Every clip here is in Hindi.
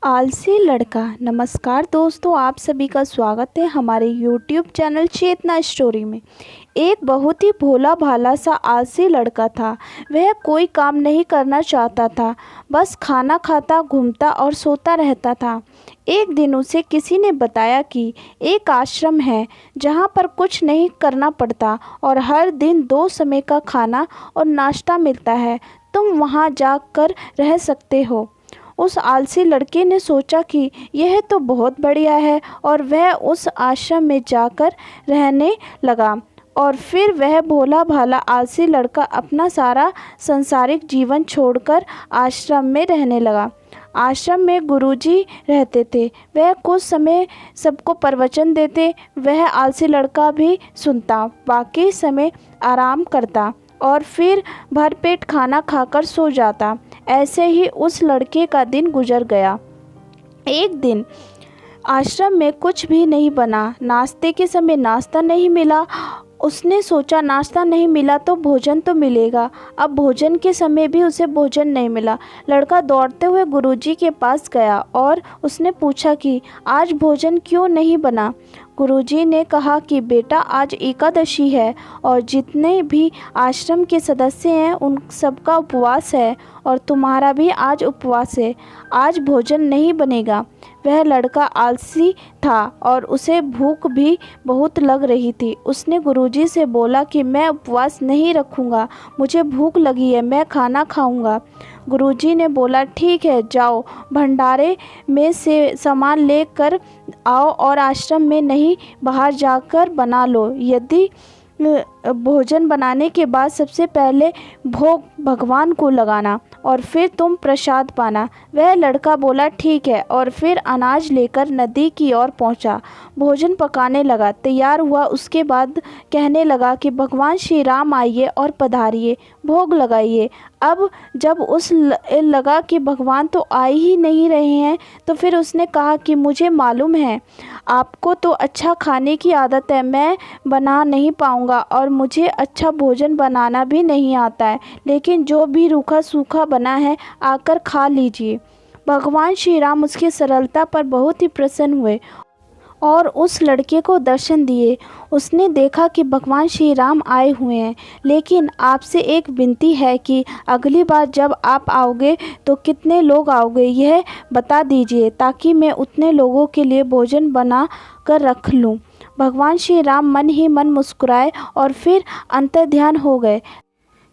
आलसी लड़का। नमस्कार दोस्तों, आप सभी का स्वागत है हमारे YouTube चैनल चेतना स्टोरी में। एक बहुत ही भोला भाला सा आलसी लड़का था। वह कोई काम नहीं करना चाहता था, बस खाना खाता, घूमता और सोता रहता था। एक दिन उसे किसी ने बताया कि एक आश्रम है जहाँ पर कुछ नहीं करना पड़ता और हर दिन 2 समय का खाना और नाश्ता मिलता है। तुम वहाँ जाकर रह सकते हो। उस आलसी लड़के ने सोचा कि यह तो बहुत बढ़िया है और वह उस आश्रम में जाकर रहने लगा। और फिर वह भोला भाला आलसी लड़का अपना सारा संसारिक जीवन छोड़कर आश्रम में रहने लगा। आश्रम में गुरुजी रहते थे। वह कुछ समय सबको प्रवचन देते। वह आलसी लड़का भी सुनता, बाकी समय आराम करता और फिर भरपेट खाना खाकर सो जाता। ऐसे ही उस लड़के का दिन गुजर गया। एक दिन आश्रम में कुछ भी नहीं बना। नाश्ते के समय नाश्ता नहीं मिला। उसने सोचा नाश्ता नहीं मिला तो भोजन तो मिलेगा। अब भोजन के समय भी उसे भोजन नहीं मिला। लड़का दौड़ते हुए गुरुजी के पास गया और उसने पूछा कि आज भोजन क्यों नहीं बना। गुरुजी ने कहा कि बेटा, आज एकादशी है और जितने भी आश्रम के सदस्य हैं उन सबका उपवास है और तुम्हारा भी आज उपवास है। आज भोजन नहीं बनेगा। वह लड़का आलसी था और उसे भूख भी बहुत लग रही थी। उसने गुरुजी से बोला कि मैं उपवास नहीं रखूँगा, मुझे भूख लगी है, मैं खाना खाऊंगा। गुरुजी ने बोला ठीक है, जाओ भंडारे में से सामान लेकर आओ और आश्रम में नहीं बाहर जाकर बना लो। यदि भोजन बनाने के बाद सबसे पहले भोग भगवान को लगाना और फिर तुम प्रसाद पाना। वह लड़का बोला ठीक है और फिर अनाज लेकर नदी की ओर पहुंचा। भोजन पकाने लगा, तैयार हुआ। उसके बाद कहने लगा कि भगवान श्री राम आइए और पधारिए, भोग लगाइए। अब जब उस लगा कि भगवान तो आ ही नहीं रहे हैं तो फिर उसने कहा कि मुझे मालूम है आपको तो अच्छा खाने की आदत है, मैं बना नहीं पाऊँगा और मुझे अच्छा भोजन बनाना भी नहीं आता है, लेकिन जो भी रूखा सूखा बना है आकर खा लीजिए। भगवान श्री राम उसकी सरलता पर बहुत ही प्रसन्न हुए और उस लड़के को दर्शन दिए। उसने देखा कि भगवान श्री राम आए हुए हैं, लेकिन आपसे एक विनती है कि अगली बार जब आप आओगे तो कितने लोग आओगे यह बता दीजिए, ताकि मैं उतने लोगों के लिए भोजन बना कर रख लूँ। भगवान श्री राम मन ही मन मुस्कुराए और फिर अंतर्ध्यान हो गए,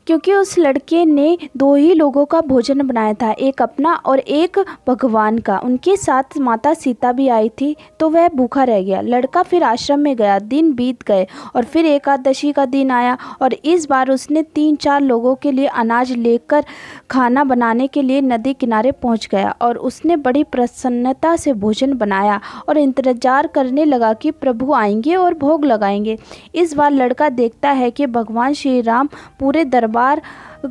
क्योंकि उस लड़के ने 2 ही लोगों का भोजन बनाया था, एक अपना और एक भगवान का। उनके साथ माता सीता भी आई थी, तो वह भूखा रह गया। लड़का फिर आश्रम में गया। दिन बीत गए और फिर एकादशी का दिन आया और इस बार उसने 3-4 लोगों के लिए अनाज लेकर खाना बनाने के लिए नदी किनारे पहुंच गया और उसने बड़ी प्रसन्नता से भोजन बनाया और इंतजार करने लगा कि प्रभु आएंगे और भोग लगाएंगे। इस बार लड़का देखता है कि भगवान श्री राम पूरे दरबार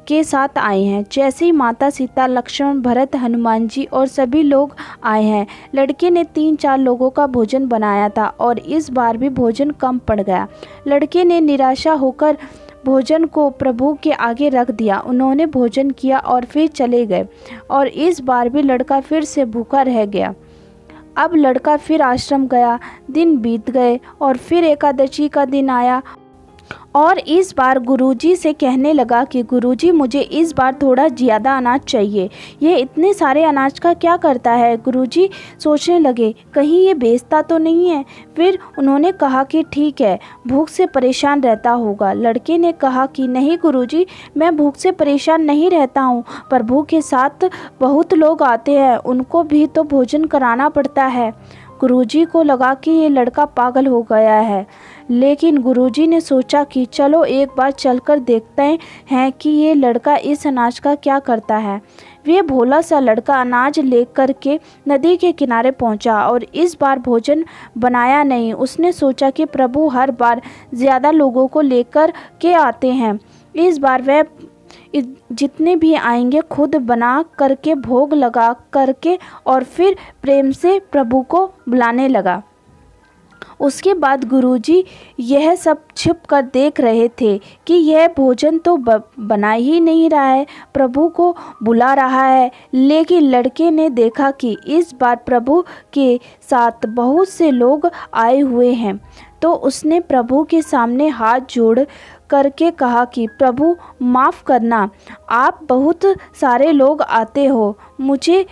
के साथ आए हैं। जैसे ही माता सीता, लक्ष्मण, भरत, हनुमान जी और सभी लोग आए हैं। लड़के ने 3-4 लोगों का भोजन बनाया था और इस बार भी भोजन कम पड़ गया। लड़के ने निराशा होकर भोजन को प्रभु के आगे रख दिया। उन्होंने भोजन किया और फिर चले गए और इस बार भी लड़का फिर से भूखा रह गया। अब लड़का फिर आश्रम गया। दिन बीत गए और फिर एकादशी का दिन आया और इस बार गुरुजी से कहने लगा कि गुरुजी, मुझे इस बार थोड़ा ज़्यादा अनाज चाहिए। ये इतने सारे अनाज का क्या करता है? गुरुजी सोचने लगे कहीं ये बेचता तो नहीं है। फिर उन्होंने कहा कि ठीक है, भूख से परेशान रहता होगा। लड़के ने कहा कि नहीं गुरुजी, मैं भूख से परेशान नहीं रहता हूँ। प्रभु के साथ बहुत लोग आते हैं, उनको भी तो भोजन कराना पड़ता है। गुरुजी को लगा कि ये लड़का पागल हो गया है, लेकिन गुरुजी ने सोचा कि चलो एक बार चलकर देखते हैं कि ये लड़का इस अनाज का क्या करता है। वे भोला सा लड़का अनाज लेकर के नदी के किनारे पहुंचा और इस बार भोजन बनाया नहीं। उसने सोचा कि प्रभु हर बार ज़्यादा लोगों को लेकर के आते हैं, इस बार वह जितने भी आएंगे खुद बना करके भोग लगा करके और फिर प्रेम से प्रभु को बुलाने लगा। उसके बाद गुरुजी यह सब छिप कर देख रहे थे कि यह भोजन तो बना ही नहीं रहा है, प्रभु को बुला रहा है। लेकिन लड़के ने देखा कि इस बार प्रभु के साथ बहुत से लोग आए हुए हैं, तो उसने प्रभु के सामने हाथ जोड़ करके कहा कि प्रभु माफ़ करना, आप बहुत सारे लोग आते हो, मुझे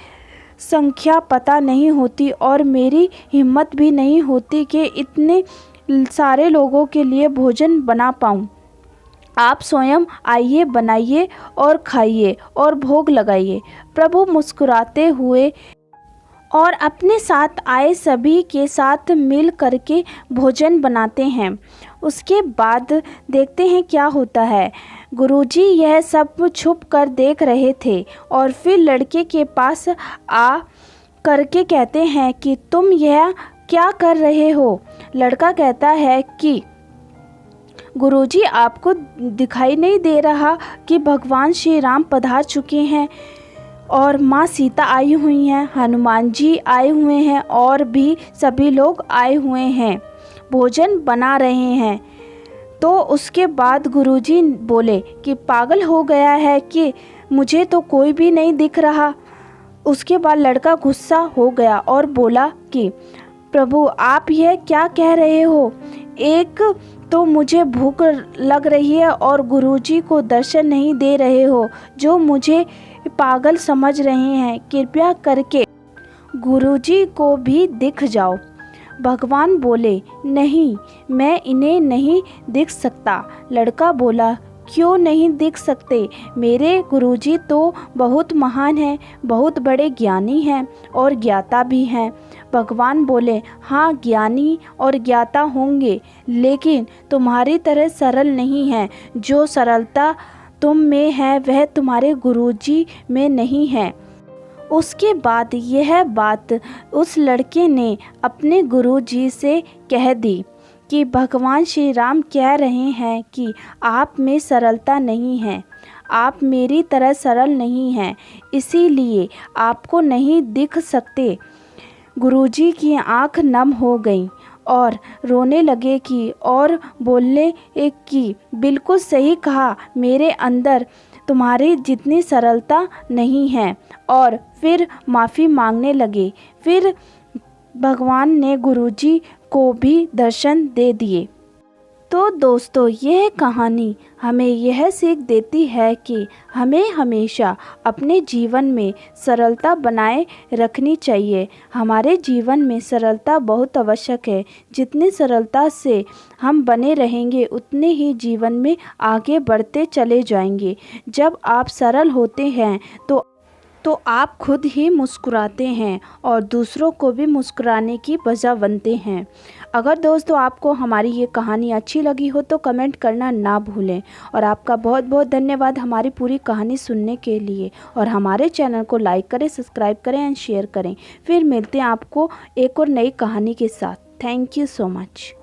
संख्या पता नहीं होती और मेरी हिम्मत भी नहीं होती कि इतने सारे लोगों के लिए भोजन बना पाऊँ। आप स्वयं आइए, बनाइए और खाइए और भोग लगाइए। प्रभु मुस्कुराते हुए और अपने साथ आए सभी के साथ मिल करके भोजन बनाते हैं। उसके बाद देखते हैं क्या होता है। गुरुजी यह सब छुप कर देख रहे थे और फिर लड़के के पास आ करके कहते हैं कि तुम यह क्या कर रहे हो। लड़का कहता है कि गुरुजी, आपको दिखाई नहीं दे रहा कि भगवान श्री राम पधार चुके हैं और माँ सीता आई हुई हैं, हनुमान जी आए हुए हैं और भी सभी लोग आए हुए हैं, भोजन बना रहे हैं। तो उसके बाद गुरुजी बोले कि पागल हो गया है कि मुझे तो कोई भी नहीं दिख रहा। उसके बाद लड़का गुस्सा हो गया और बोला कि प्रभु, आप यह क्या कह रहे हो? एक तो मुझे भूख लग रही है और गुरुजी को दर्शन नहीं दे रहे हो, जो मुझे पागल समझ रहे हैं। कृपया करके गुरुजी को भी दिख जाओ। भगवान बोले, नहीं, मैं इन्हें नहीं दिख सकता। लड़का बोला, क्यों नहीं दिख सकते? मेरे गुरुजी तो बहुत महान हैं, बहुत बड़े ज्ञानी हैं और ज्ञाता भी हैं। भगवान बोले, हाँ, ज्ञानी और ज्ञाता होंगे, लेकिन तुम्हारी तरह सरल नहीं है। जो सरलता तुम में है वह तुम्हारे गुरुजी में नहीं है। उसके बाद यह बात उस लड़के ने अपने गुरुजी से कह दी कि भगवान श्री राम कह रहे हैं कि आप में सरलता नहीं है, आप मेरी तरह सरल नहीं हैं, इसीलिए आपको नहीं दिख सकते। गुरुजी की आंख नम हो गई और रोने लगे कि और बोलने कि बिल्कुल सही कहा, मेरे अंदर तुम्हारी जितनी सरलता नहीं है। और फिर माफ़ी मांगने लगे। फिर भगवान ने गुरुजी को भी दर्शन दे दिए। तो दोस्तों, यह कहानी हमें यह सीख देती है कि हमें हमेशा अपने जीवन में सरलता बनाए रखनी चाहिए। हमारे जीवन में सरलता बहुत आवश्यक है। जितनी सरलता से हम बने रहेंगे उतने ही जीवन में आगे बढ़ते चले जाएंगे। जब आप सरल होते हैं तो आप खुद ही मुस्कुराते हैं और दूसरों को भी मुस्कुराने की वजह बनते हैं। अगर दोस्तों आपको हमारी ये कहानी अच्छी लगी हो तो कमेंट करना ना भूलें। और आपका बहुत बहुत धन्यवाद हमारी पूरी कहानी सुनने के लिए। और हमारे चैनल को लाइक करें, सब्सक्राइब करें एंड शेयर करें। फिर मिलते हैं आपको एक और नई कहानी के साथ। Thank you so much.